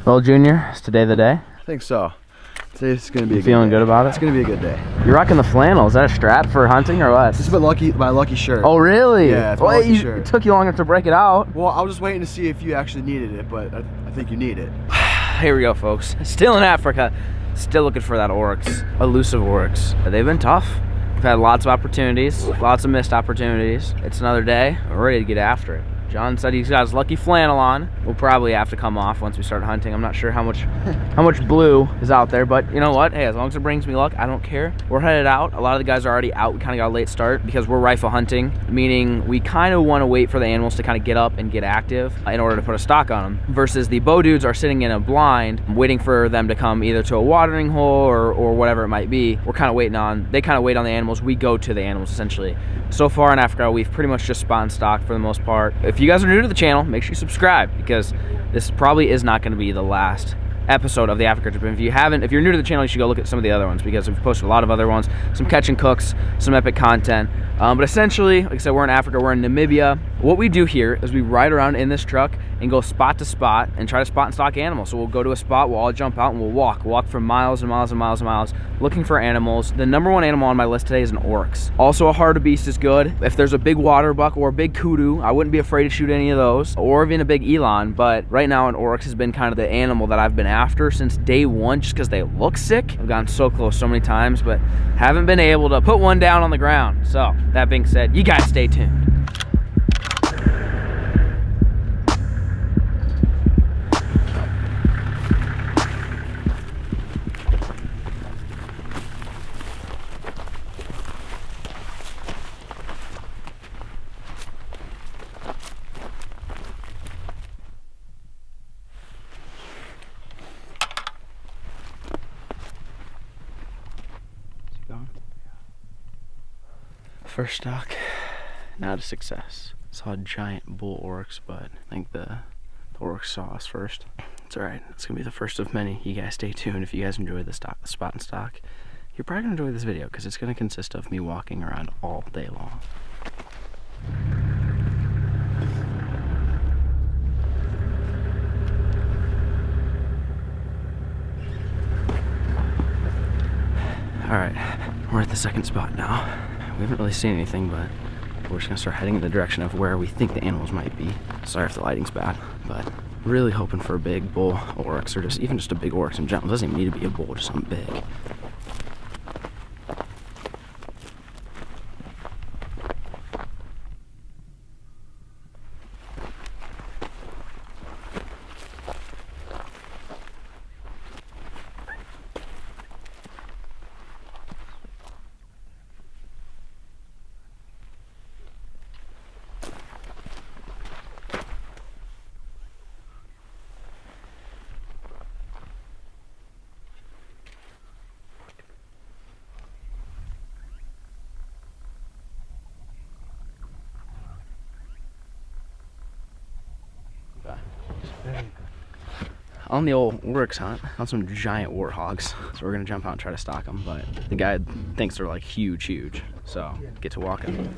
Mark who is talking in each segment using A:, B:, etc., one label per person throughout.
A: Well, Junior, is today the day?
B: I think so. Today's gonna be a good
A: feeling
B: day.
A: good about it?
B: It's gonna be a good day.
A: You're rocking the flannel. Is that a strap for hunting or what?
B: This is my lucky shirt.
A: Oh, really?
B: Yeah, it's my lucky shirt.
A: It took you long enough to break it out.
B: Well, I was just waiting to see if you actually needed it, but I think you need it.
A: Here we go, folks. Still in Africa. Still looking for that oryx. Elusive oryx. They've been tough. We've had lots of opportunities, lots of missed opportunities. It's another day. We're ready to get after it. John said he's got his lucky flannel on. We'll probably have to come off once we start hunting. I'm not sure how much blue is out there, but you know what? Hey, as long as it brings me luck, I don't care. We're headed out. A lot of the guys are already out. We kind of got a late start because we're rifle hunting, meaning we kind of want to wait for the animals to kind of get up and get active in order to put a stock on them. Versus the bow dudes are sitting in a blind, waiting for them to come either to a watering hole or whatever it might be. We're kind of waiting on. They kind of wait on the animals. We go to the animals essentially. So far in Africa, we've pretty much just spawned stock for the most part. If you guys are new to the channel, make sure you subscribe because this probably is not going to be the last episode of the Africa trip. And if you're new to the channel, you should go look at some of the other ones because we've posted a lot of other ones, some catch and cooks, some epic content. But essentially, like I said, we're in Africa, we're in Namibia. What we do here is we ride around in this truck and go spot to spot and try to spot and stalk animals. So we'll go to a spot, we'll all jump out and we'll walk for miles and miles and miles and miles looking for animals. The number one animal on my list today is an oryx. Also a hartebeest is good. If there's a big water buck or a big kudu, I wouldn't be afraid to shoot any of those, or even a big eland. But right now an oryx has been kind of the animal that I've been after since day one just because they look sick. I've gotten so close so many times, but haven't been able to put one down on the ground. So that being said, you guys stay tuned. First stock, not a success. Saw a giant bull oryx, but I think the oryx saw us first. It's alright, it's gonna be the first of many. You guys stay tuned. If you guys enjoy the spot and stock, you're probably gonna enjoy this video because it's gonna consist of me walking around all day long. Alright, we're at the second spot now. We haven't really seen anything, but we're just gonna start heading in the direction of where we think the animals might be. Sorry if the lighting's bad, but really hoping for a big bull oryx, or even just a big oryx in general. It doesn't even need to be a bull, just something big. On the old oryx hunt, on some giant warthogs. So we're gonna jump out and try to stalk them, but the guy thinks they're like huge. So get to walking.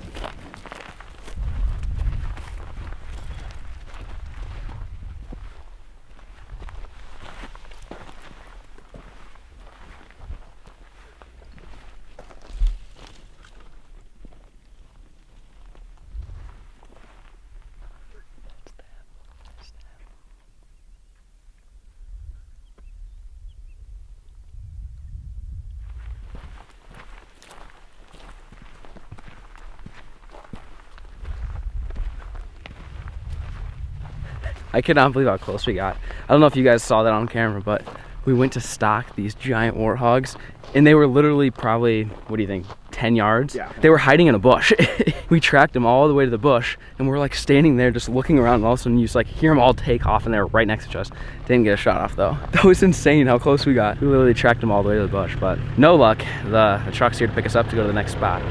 A: I cannot believe how close we got. I don't know if you guys saw that on camera, but we went to stalk these giant warthogs and they were literally probably, what do you think, 10 yards? Yeah. They were hiding in a bush. We tracked them all the way to the bush and we're like standing there just looking around, and all of a sudden you just like hear them all take off and they're right next to us. Didn't get a shot off though. That was insane how close we got. We literally tracked them all the way to the bush, but no luck. The truck's here to pick us up to go to the next spot.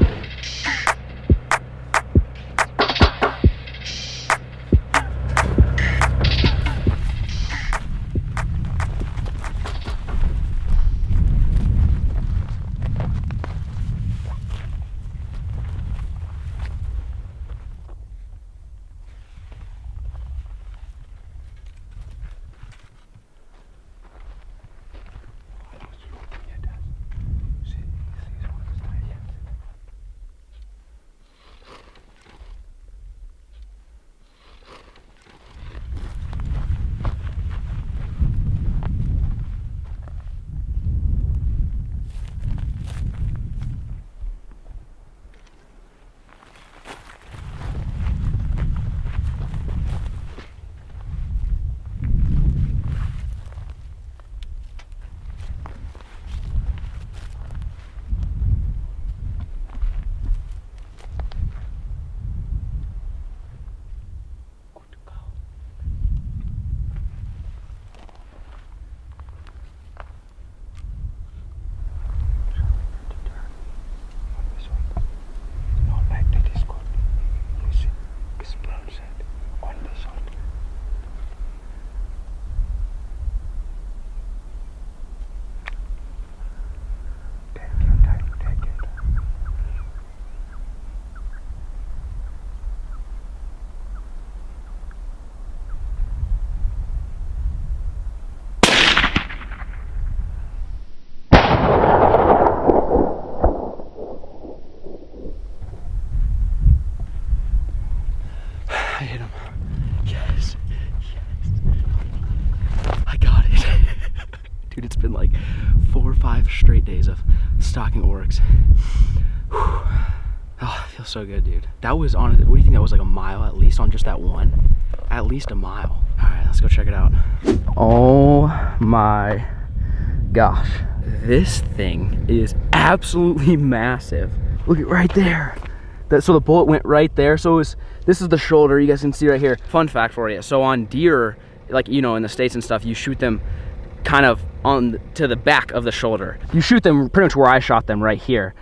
A: been like 4 or 5 straight days of stalking oryx. Oh, it feels so good, dude. That was on, what do you think that was, like a mile at least on just that one? At least a mile. All right, let's go check it out. Oh my gosh. This thing is absolutely massive. Look at right there. So the bullet went right there. So this is the shoulder, you guys can see right here. Fun fact for you. So on deer, like, you know, in the States and stuff, you shoot them kind of to the back of the shoulder. You shoot them pretty much where I shot them, right here.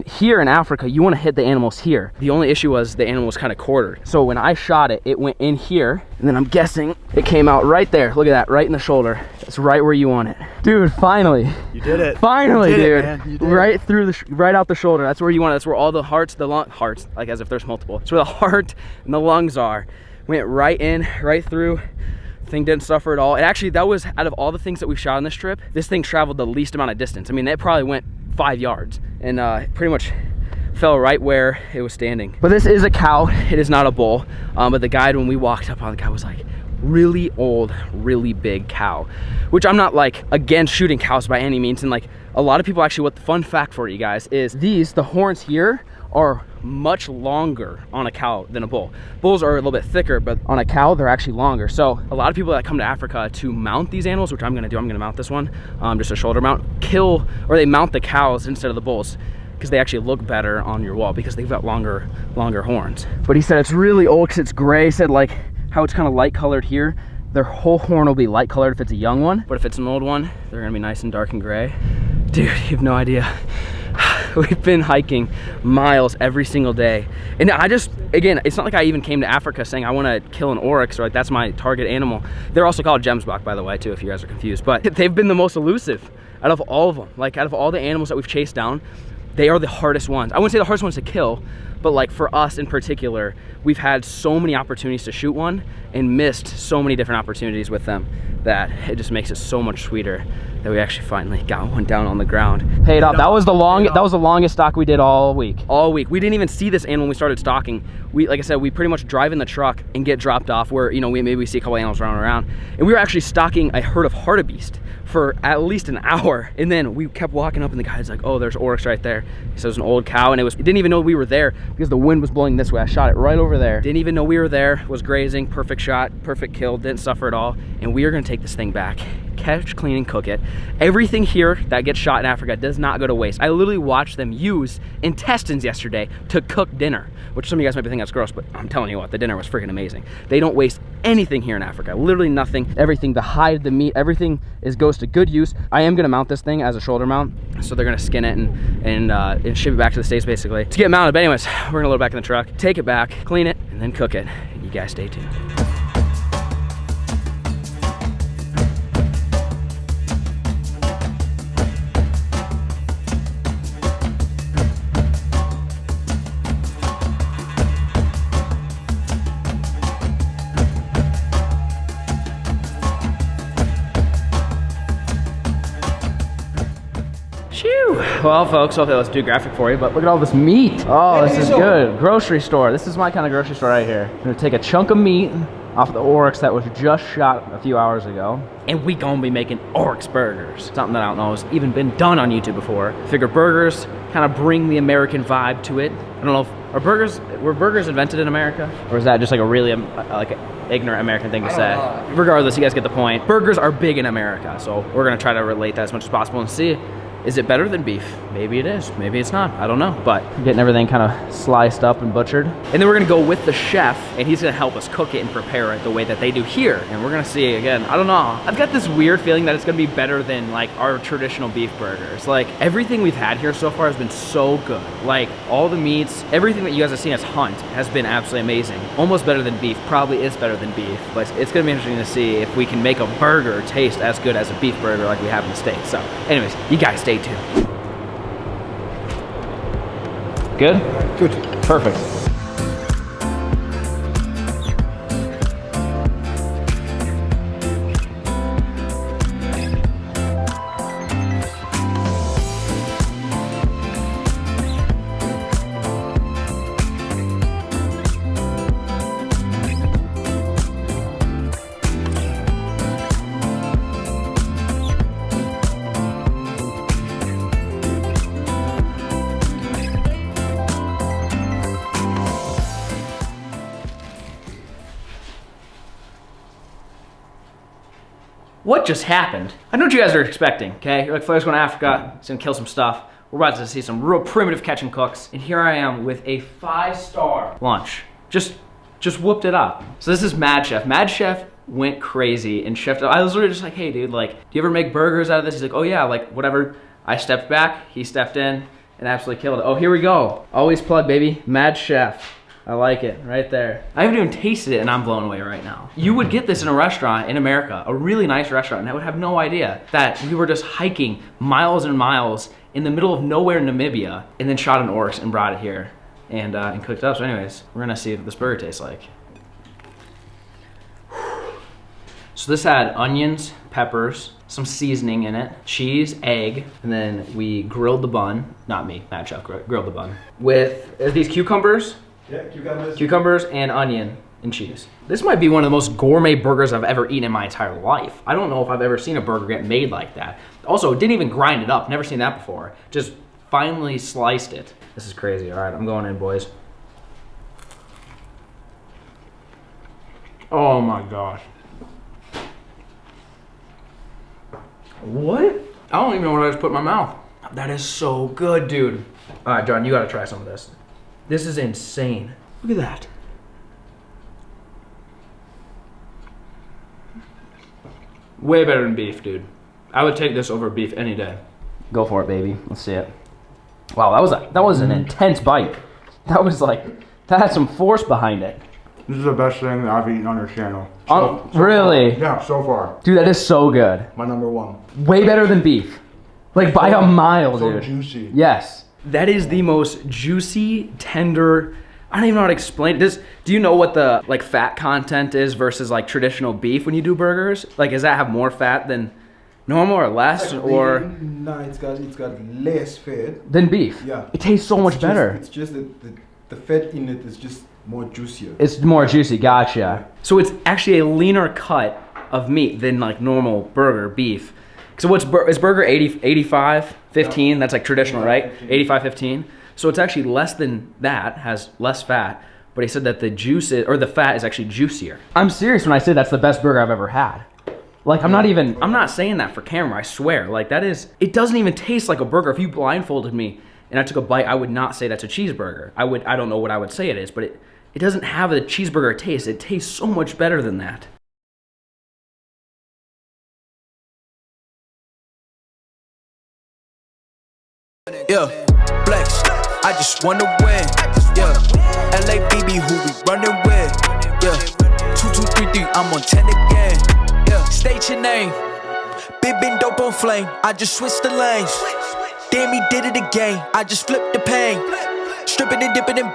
A: Here in Africa, you want to hit the animals here. The only issue was the animal was kind of quartered. So when I shot it, it went in here, and then I'm guessing it came out right there. Look at that, right in the shoulder. It's right where you want it. Dude, finally.
B: You did it.
A: Finally,
B: you did
A: dude.
B: It, man. You did
A: right through right out the shoulder. That's where you want it. That's where all the hearts, like as if there's multiple. It's where the heart and the lungs are. Went right in, right through. Thing didn't suffer at all. And actually, that was, out of all the things that we've shot on this trip, this thing traveled the least amount of distance. I mean, it probably went 5 yards and pretty much fell right where it was standing. But this is a cow, it is not a bull. But the guide, when we walked up on the cow, was like, really old, really big cow, which I'm not like against shooting cows by any means. And like a lot of people actually, what the fun fact for you guys is the horns here are much longer on a cow than a bull. Bulls are a little bit thicker, but on a cow, they're actually longer. So a lot of people that come to Africa to mount these animals, which I'm gonna do, I'm gonna mount this one, just a shoulder mount, they mount the cows instead of the bulls because they actually look better on your wall because they've got longer horns. But he said it's really old because it's gray. He said like how it's kind of light colored here. Their whole horn will be light colored if it's a young one, but if it's an old one, they're gonna be nice and dark and gray. Dude, you have no idea. We've been hiking miles every single day. And again, it's not like I even came to Africa saying I want to kill an oryx or like that's my target animal. They're also called gemsbok, by the way, too, if you guys are confused. But they've been the most elusive out of all of them. Like out of all the animals that we've chased down, they are the hardest ones. I wouldn't say the hardest ones to kill, but like for us in particular, we've had so many opportunities to shoot one and missed so many different opportunities with them that it just makes it so much sweeter that we actually finally got one down on the ground. Paid off. That was the longest stalk we did all week. All week. We didn't even see this animal when we started stalking. Like I said, we pretty much drive in the truck and get dropped off where, you know, maybe we see a couple animals running around. And we were actually stalking a herd of hartebeest for at least an hour. And then we kept walking up and the guy's like, oh, there's oryx right there. He says it was an old cow, and it didn't even know we were there because the wind was blowing this way. I shot it right over there. Didn't even know we were there, was grazing, perfect shot, perfect kill, didn't suffer at all. And we are gonna take this thing back, catch, clean, and cook it. Everything here that gets shot in Africa does not go to waste. I literally watched them use intestines yesterday to cook dinner, which some of you guys might be thinking that's gross, but I'm telling you what, the dinner was freaking amazing. They don't waste anything here in Africa, literally nothing. Everything, the hide, the meat, everything goes to good use. I am gonna mount this thing as a shoulder mount, so they're gonna skin it and ship it back to the States basically to get mounted. But anyways, we're gonna load it back in the truck, take it back, clean it, and then cook it. You guys stay tuned. Well, folks, okay, let's do a graphic for you, but look at all this meat. Oh, this is good. Grocery store. This is my kind of grocery store right here. I'm gonna take a chunk of meat off the oryx that was just shot a few hours ago, and we gonna be making oryx burgers. Something that I don't know has even been done on YouTube before. Figure burgers kind of bring the American vibe to it. I don't know if were burgers invented in America, or is that just like a really like ignorant American thing to say? Regardless, you guys get the point. Burgers are big in America, so we're gonna try to relate that as much as possible and see. Is it better than beef? Maybe it is, maybe it's not, I don't know. But getting everything kind of sliced up and butchered. And then we're gonna go with the chef, and he's gonna help us cook it and prepare it the way that they do here. And we're gonna see, again, I don't know. I've got this weird feeling that it's gonna be better than like our traditional beef burgers. Like everything we've had here so far has been so good. Like all the meats, everything that you guys have seen us hunt has been absolutely amazing. Almost better than beef, probably is better than beef. But it's gonna be interesting to see if we can make a burger taste as good as a beef burger like we have in the States. So anyways, you guys stay tuned. Good?
B: Good.
A: Perfect. what just happened? I know what you guys are expecting, okay? You're like, Flair's going to Africa, he's gonna kill some stuff. We're about to see some real primitive catch and cooks. And here I am with a 5-star lunch. Just whooped it up. So this is Mad Chef. Mad Chef went crazy and chefed up. I was literally just like, hey dude, like, do you ever make burgers out of this? He's like, oh yeah, like whatever. I stepped back, he stepped in and absolutely killed it. Oh, here we go. Always plug, baby. Mad Chef. I like it, right there. I haven't even tasted it and I'm blown away right now. You would get this in a restaurant in America, a really nice restaurant, and I would have no idea that we were just hiking miles and miles in the middle of nowhere in Namibia and then shot an oryx and brought it here and cooked it up. So anyways, we're gonna see what this burger tastes like. So this had onions, peppers, some seasoning in it, cheese, egg, and then we grilled the bun. Not me, Mad Chef grilled the bun. With these cucumbers.
B: Yeah, cucumbers.
A: Cucumbers and onion and cheese. This might be one of the most gourmet burgers I've ever eaten in my entire life. I don't know if I've ever seen a burger get made like that. Also, didn't even grind it up, never seen that before. Just finely sliced it. This is crazy. All right, I'm going in, boys. Oh my gosh. What? I don't even know what I just put in my mouth. That is so good, dude. All right, John, you gotta try some of this. This is insane. Look at that. Way better than beef, dude. I would take this over beef any day. Go for it, baby. Let's see it. Wow, that was an intense bite. That was like, that had some force behind it.
B: This is the best thing that I've eaten on your channel.
A: Really?
B: Far. Yeah, so far.
A: Dude, that is so good.
B: My #1.
A: Way better than beef. Like by a mile,
B: so
A: dude.
B: Juicy.
A: Yes. That is the most juicy, tender, I don't even know how to explain it. Do you know what the like fat content is versus like traditional beef when you do burgers? Like, does that have more fat than normal or less or?
C: No, it's got less fat
A: Than beef?
C: Yeah.
A: It tastes so much better.
C: It's just that the fat in it is just more juicier.
A: It's more juicy, gotcha. So it's actually a leaner cut of meat than like normal burger beef. So is burger 80, 85, 15? Yeah. That's like traditional, right? 85, 15. So it's actually less than that, has less fat, but he said that the juice or the fat is actually juicier. I'm serious when I say that's the best burger I've ever had. Like I'm not saying that for camera, I swear. Like it doesn't even taste like a burger. If you blindfolded me and I took a bite, I would not say that's a cheeseburger. I don't know what I would say it is, but it doesn't have a cheeseburger taste. It tastes so much better than that.
D: Yeah, flex, I just wanna win. Yeah, LABB who we running with. Yeah, 2233, I'm on 10 again. Yeah, state your name. Big been dope on flame. I just switched the lanes. Damn, he did it again. I just flipped the pain. Stripping and dipping and